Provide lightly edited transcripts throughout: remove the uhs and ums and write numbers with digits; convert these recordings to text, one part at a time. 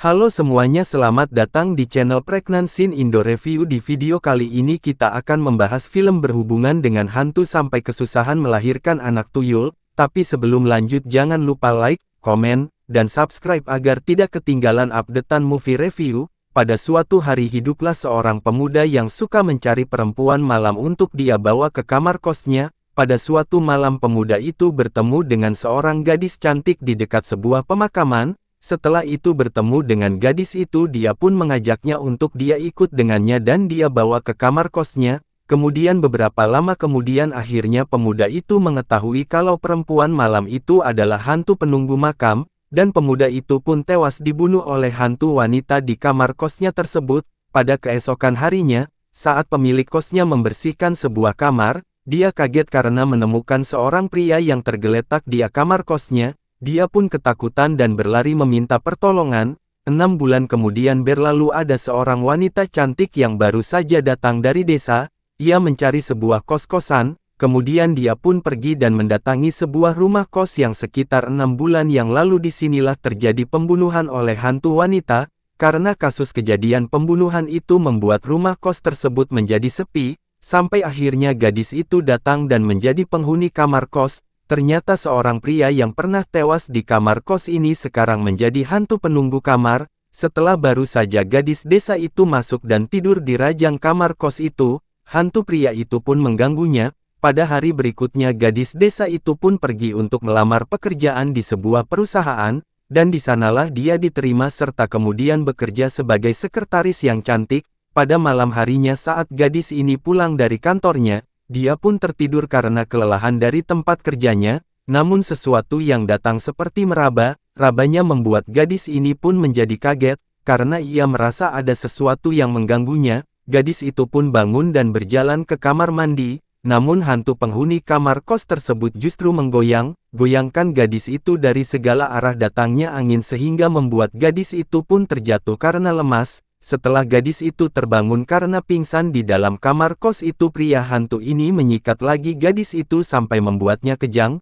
Halo semuanya, selamat datang di channel Pregnant Scene Indo Review. Di video kali ini kita akan membahas film berhubungan dengan hantu sampai kesusahan melahirkan anak tuyul. Tapi sebelum lanjut jangan lupa like, komen, dan subscribe agar tidak ketinggalan updatean movie review. Pada suatu hari hiduplah seorang pemuda yang suka mencari perempuan malam untuk dia bawa ke kamar kosnya. Pada suatu malam pemuda itu bertemu dengan seorang gadis cantik di dekat sebuah pemakaman. Setelah itu bertemu dengan gadis itu, dia pun mengajaknya untuk dia ikut dengannya dan dia bawa ke kamar kosnya. Kemudian beberapa lama kemudian akhirnya pemuda itu mengetahui kalau perempuan malam itu adalah hantu penunggu makam, dan pemuda itu pun tewas dibunuh oleh hantu wanita di kamar kosnya tersebut. Pada keesokan harinya, saat pemilik kosnya membersihkan sebuah kamar, dia kaget karena menemukan seorang pria yang tergeletak di kamar kosnya. Dia pun ketakutan dan berlari meminta pertolongan. 6 bulan kemudian berlalu, ada seorang wanita cantik yang baru saja datang dari desa. Ia mencari sebuah kos-kosan, kemudian dia pun pergi dan mendatangi sebuah rumah kos yang sekitar 6 bulan yang lalu. Disinilah terjadi pembunuhan oleh hantu wanita. Karena kasus kejadian pembunuhan itu membuat rumah kos tersebut menjadi sepi, sampai akhirnya gadis itu datang dan menjadi penghuni kamar kos. Ternyata seorang pria yang pernah tewas di kamar kos ini sekarang menjadi hantu penunggu kamar. Setelah baru saja gadis desa itu masuk dan tidur di ranjang kamar kos itu, hantu pria itu pun mengganggunya. Pada hari berikutnya gadis desa itu pun pergi untuk melamar pekerjaan di sebuah perusahaan, dan di sanalah dia diterima serta kemudian bekerja sebagai sekretaris yang cantik. Pada malam harinya saat gadis ini pulang dari kantornya, dia pun tertidur karena kelelahan dari tempat kerjanya, namun sesuatu yang datang seperti meraba-rabanya membuat gadis ini pun menjadi kaget, karena ia merasa ada sesuatu yang mengganggunya. Gadis itu pun bangun dan berjalan ke kamar mandi, namun hantu penghuni kamar kos tersebut justru menggoyangkan gadis itu dari segala arah datangnya angin sehingga membuat gadis itu pun terjatuh karena lemas. Setelah gadis itu terbangun karena pingsan di dalam kamar kos itu, pria hantu ini menyikat lagi gadis itu sampai membuatnya kejang.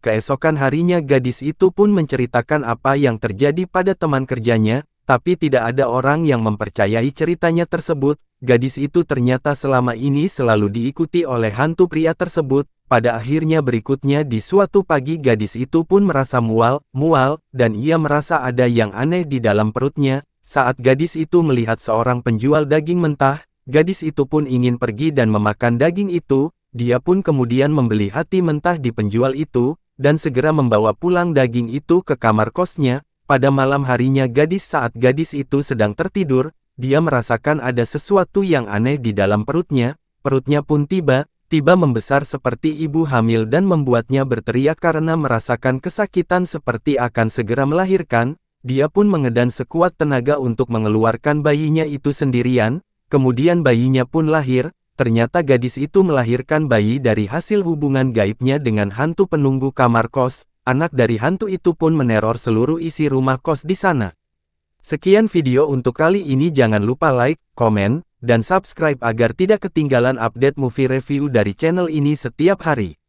Keesokan harinya gadis itu pun menceritakan apa yang terjadi pada teman kerjanya, tapi tidak ada orang yang mempercayai ceritanya tersebut. Gadis itu ternyata selama ini selalu diikuti oleh hantu pria tersebut. Pada akhirnya berikutnya di suatu pagi gadis itu pun merasa mual, dan ia merasa ada yang aneh di dalam perutnya. Saat gadis itu melihat seorang penjual daging mentah, gadis itu pun ingin pergi dan memakan daging itu. Dia pun kemudian membeli hati mentah di penjual itu, dan segera membawa pulang daging itu ke kamar kosnya. Pada malam harinya saat gadis itu sedang tertidur, dia merasakan ada sesuatu yang aneh di dalam perutnya. Perutnya pun tiba-tiba membesar seperti ibu hamil dan membuatnya berteriak karena merasakan kesakitan seperti akan segera melahirkan. Dia pun mengedan sekuat tenaga untuk mengeluarkan bayinya itu sendirian, kemudian bayinya pun lahir. Ternyata gadis itu melahirkan bayi dari hasil hubungan gaibnya dengan hantu penunggu kamar kos. Anak dari hantu itu pun meneror seluruh isi rumah kos di sana. Sekian video untuk kali ini, jangan lupa like, komen, dan subscribe agar tidak ketinggalan update movie review dari channel ini setiap hari.